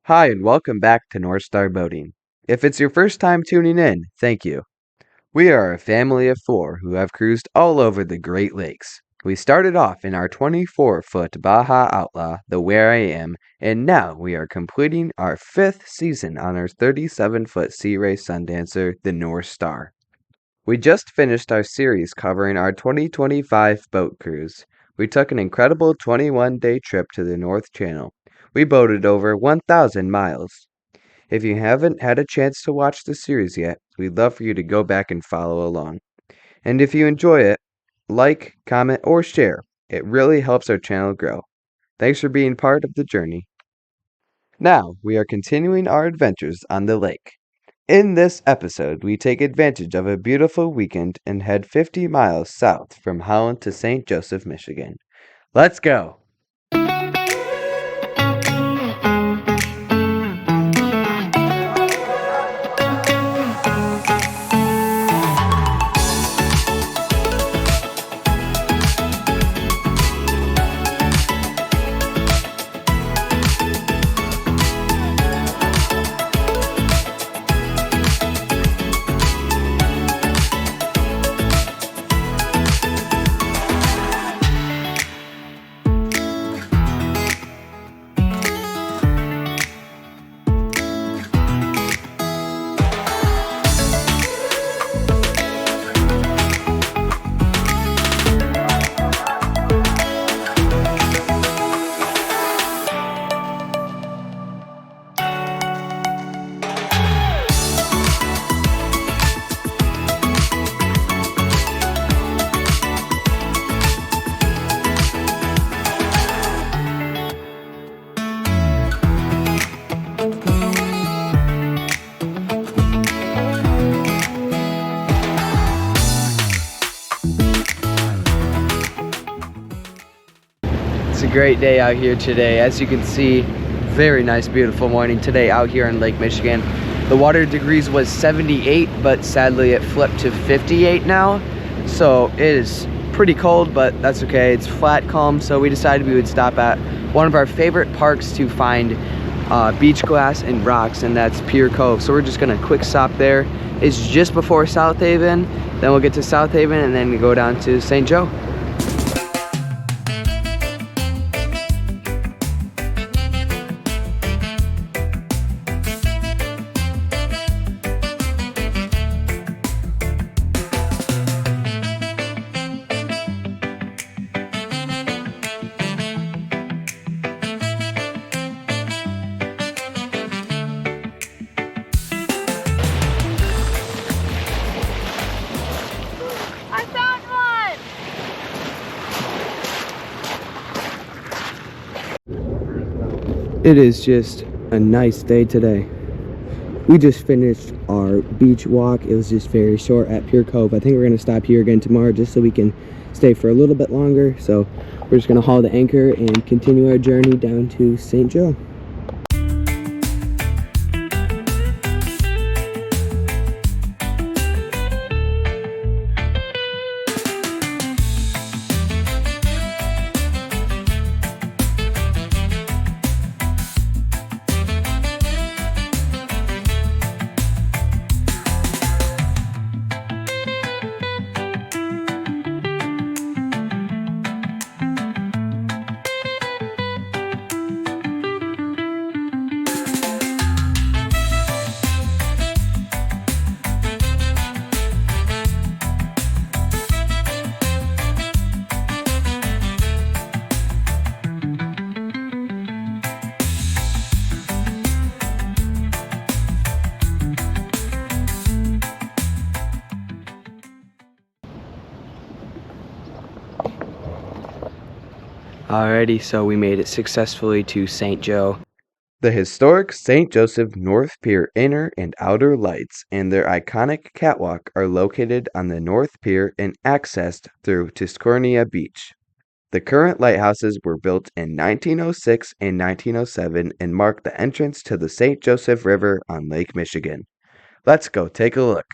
Hi, and welcome back to North Star Boating. If it's your first time tuning in, thank you. We are a family of 4 who have cruised all over the Great Lakes. We started off in our 24-foot Baja Outlaw, the Where I Am, and now we are completing our 5th season on our 37-foot Searay Sundancer, the North Star. We just finished our series covering our 2025 boat cruise. We took an incredible 21-day trip to the North Channel. We boated over 1,000 miles. If you haven't had a chance to watch the series yet, we'd love for you to go back and follow along. And if you enjoy it, like, comment, or share. It really helps our channel grow. Thanks for being part of the journey. Now, we are continuing our adventures on the lake. In this episode, we take advantage of a beautiful weekend and head 50 miles south from Holland to St. Joseph, Michigan. Let's go! It's a great day out here today. As you can see, very nice, beautiful morning today out here in Lake Michigan. The water degrees was 78, but sadly it flipped to 58 now. So it is pretty cold, but that's okay. It's flat, calm, so we decided we would stop at one of our favorite parks to find beach glass and rocks, and that's Pier Cove. So we're just gonna quick stop there. It's just before South Haven, then we'll get to South Haven, and then we go down to St. Joe. It is just a nice day today. We just finished our beach walk. It was just very short at Pier Cove. I think we're gonna stop here again tomorrow just so we can stay for a little bit longer. So we're just gonna haul the anchor and continue our journey down to St. Joe. Alrighty, so we made it successfully to St. Joe. The historic St. Joseph North Pier inner and outer lights and their iconic catwalk are located on the North Pier and accessed through Tuscarnia Beach. The current lighthouses were built in 1906 and 1907 and mark the entrance to the St. Joseph River on Lake Michigan. Let's go take a look.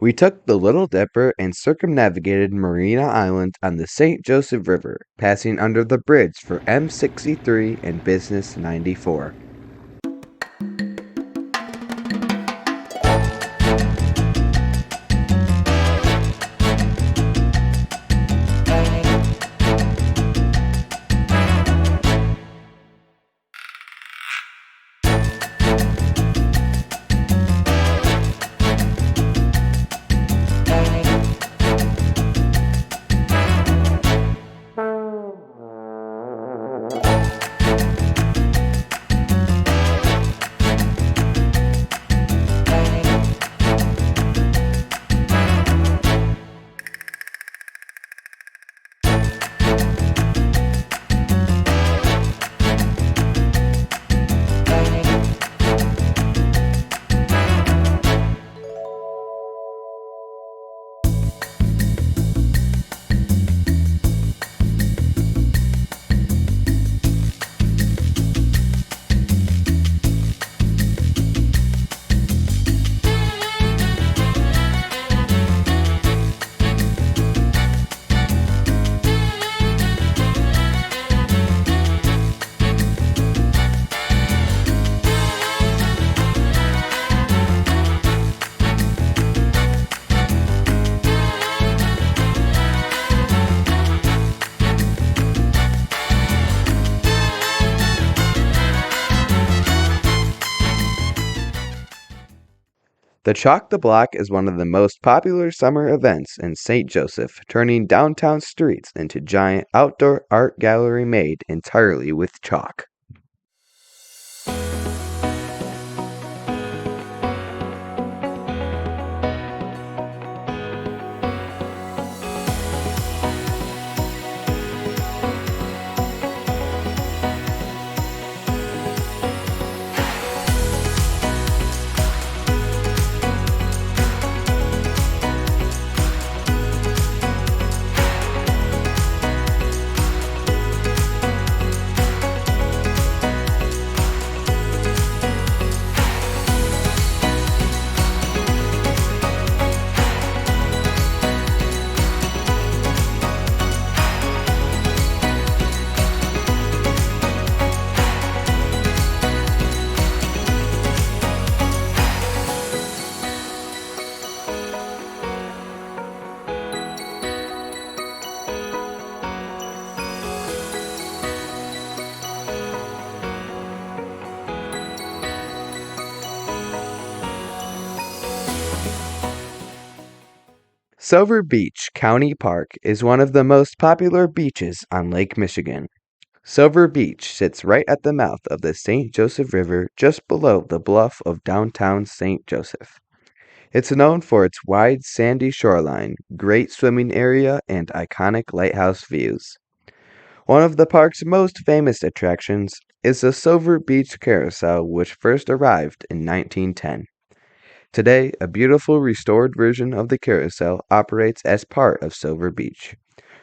We took the Little Dipper and circumnavigated Marina Island on the St. Joseph River, passing under the bridge for M63 and Business 94. The Chalk the Block is one of the most popular summer events in St. Joseph, turning downtown streets into giant outdoor art gallery made entirely with chalk. Silver Beach County Park is one of the most popular beaches on Lake Michigan. Silver Beach sits right at the mouth of the St. Joseph River just below the bluff of downtown St. Joseph. It's known for its wide sandy shoreline, great swimming area, and iconic lighthouse views. One of the park's most famous attractions is the Silver Beach Carousel, which first arrived in 1910. Today, a beautiful restored version of the carousel operates as part of Silver Beach.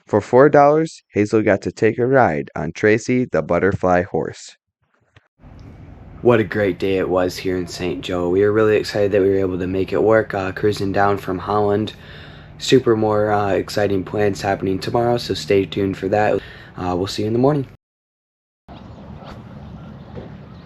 For $4, Hazel got to take a ride on Tracy the Butterfly Horse. What a great day it was here in St. Joe. We are really excited that we were able to make it work, cruising down from Holland. Super more exciting plans happening tomorrow, so stay tuned for that. We'll see you in the morning.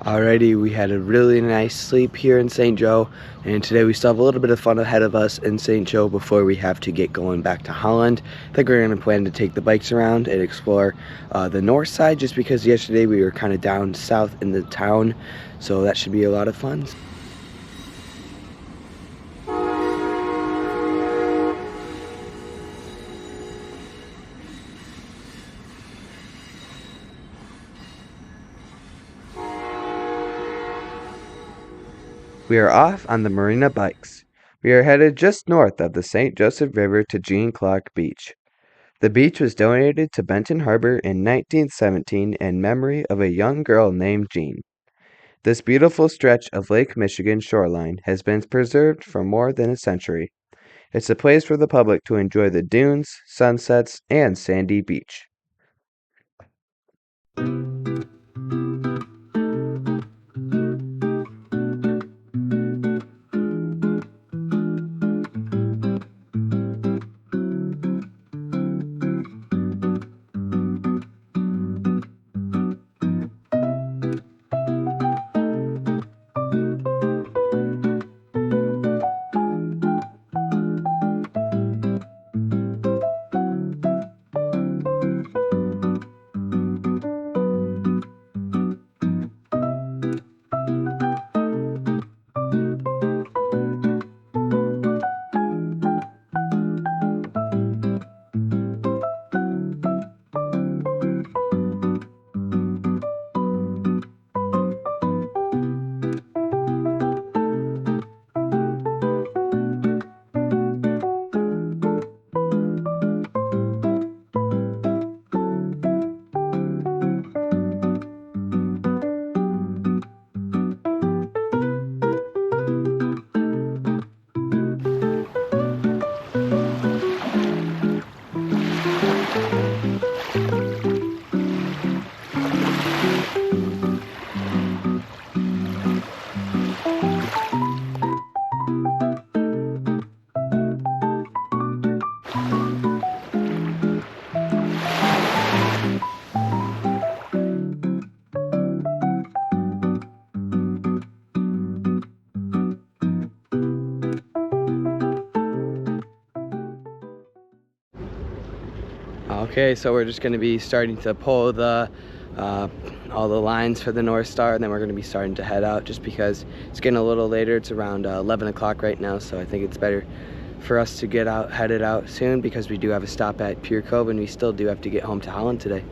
Alrighty, we had a really nice sleep here in St. Joe, and today we still have a little bit of fun ahead of us in St. Joe before we have to get going back to Holland. I think we're going to plan to take the bikes around and explore the north side, just because yesterday we were kind of down south in the town, so that should be a lot of fun. We are off on the Marina bikes. We are headed just north of the St. Joseph River to Klock Beach. The beach was donated to Benton Harbor in 1917 in memory of a young girl named Jean. This beautiful stretch of Lake Michigan shoreline has been preserved for more than a century. It's a place for the public to enjoy the dunes, sunsets, and sandy beach. Okay, so we're just going to be starting to pull the all the lines for the North Star, and then we're going to be starting to head out just because it's getting a little later. It's around 11 o'clock right now, so I think it's better for us to get out, headed out soon, because we do have a stop at Pier Cove and we still do have to get home to Holland today.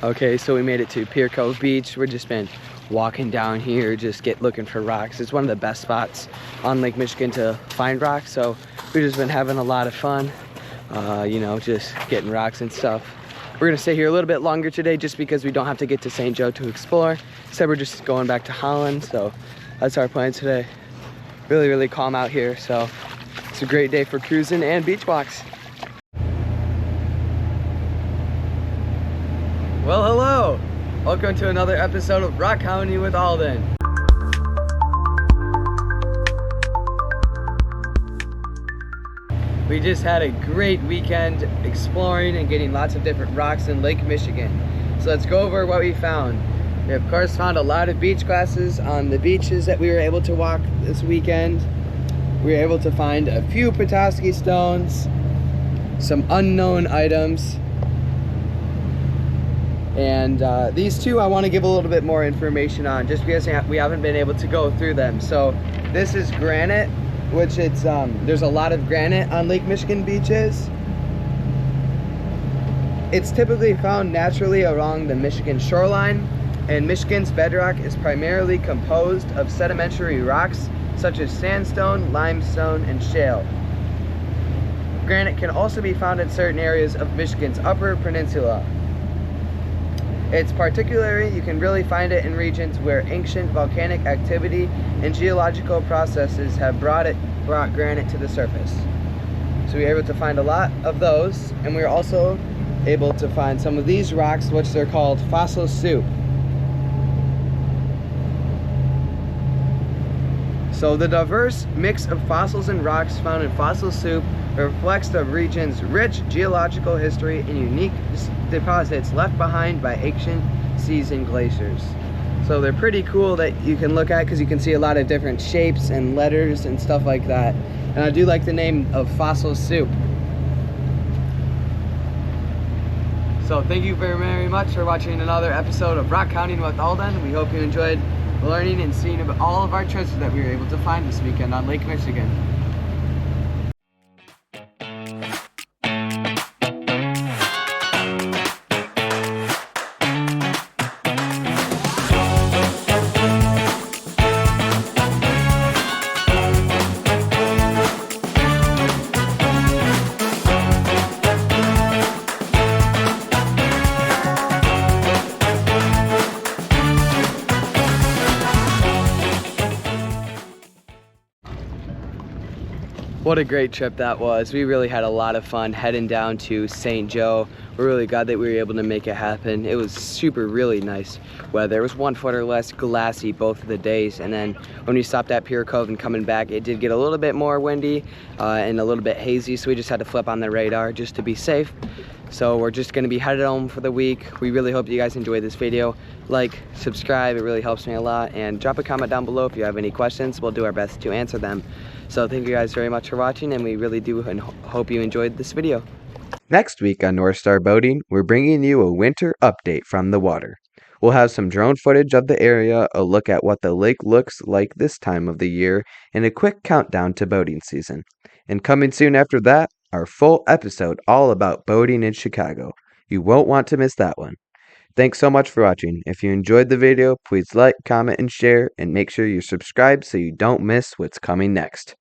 Okay, so we made it to Pier Cove Beach. We've just been walking down here, just looking for rocks. It's one of the best spots on Lake Michigan to find rocks, so we've just been having a lot of fun, you know, just getting rocks and stuff. We're gonna stay here a little bit longer today just because we don't have to get to St. Joe to explore. Instead, we're just going back to Holland, so that's our plan today. Really, really calm out here, so it's a great day for cruising and beach walks. Well, hello! Welcome to another episode of Rockhounding with Alden. We just had a great weekend exploring and getting lots of different rocks in Lake Michigan. So let's go over what we found. We of course found a lot of beach classes on the beaches that we were able to walk this weekend. We were able to find a few Petoskey stones, some unknown items, and these two I want to give a little bit more information on just because we haven't been able to go through them. So this is granite, which it's there's a lot of granite on Lake Michigan beaches. It's typically found naturally along the Michigan shoreline, and Michigan's bedrock is primarily composed of sedimentary rocks such as sandstone, limestone, and shale. Granite can also be found in certain areas of Michigan's Upper Peninsula. It's particularly, you can really find it in regions where ancient volcanic activity and geological processes have brought granite to the surface. So we were able to find a lot of those, and we were also able to find some of these rocks, which they're called fossil soup. So the diverse mix of fossils and rocks found in fossil soup reflects the region's rich geological history and unique deposits left behind by ancient seas and glaciers. So they're pretty cool that you can look at because you can see a lot of different shapes and letters and stuff like that. And I do like the name of fossil soup. So thank you very much for watching another episode of Rockhounding with Alden. We hope you enjoyed learning and seeing about all of our treasures that we were able to find this weekend on Lake Michigan. What a great trip that was. We really had a lot of fun heading down to St. Joe. We're really glad that we were able to make it happen. It was really nice weather. It was 1 foot or less glassy both of the days, and then when we stopped at Pier Cove and coming back, it did get a little bit more windy and a little bit hazy, so we just had to flip on the radar just to be safe. So we're just going to be headed home for the week. We really hope you guys enjoyed this video. Like, subscribe, it really helps me a lot, and drop a comment down below if you have any questions. We'll do our best to answer them. So thank you guys very much for watching, and we really do and hope you enjoyed this video. Next week on North Star Boating, we're bringing you a winter update from the water. We'll have some drone footage of the area, a look at what the lake looks like this time of the year, and a quick countdown to boating season. And coming soon after that, our full episode all about boating in Chicago. You won't want to miss that one. Thanks so much for watching. If you enjoyed the video, please like, comment, and share, and make sure you're subscribed so you don't miss what's coming next.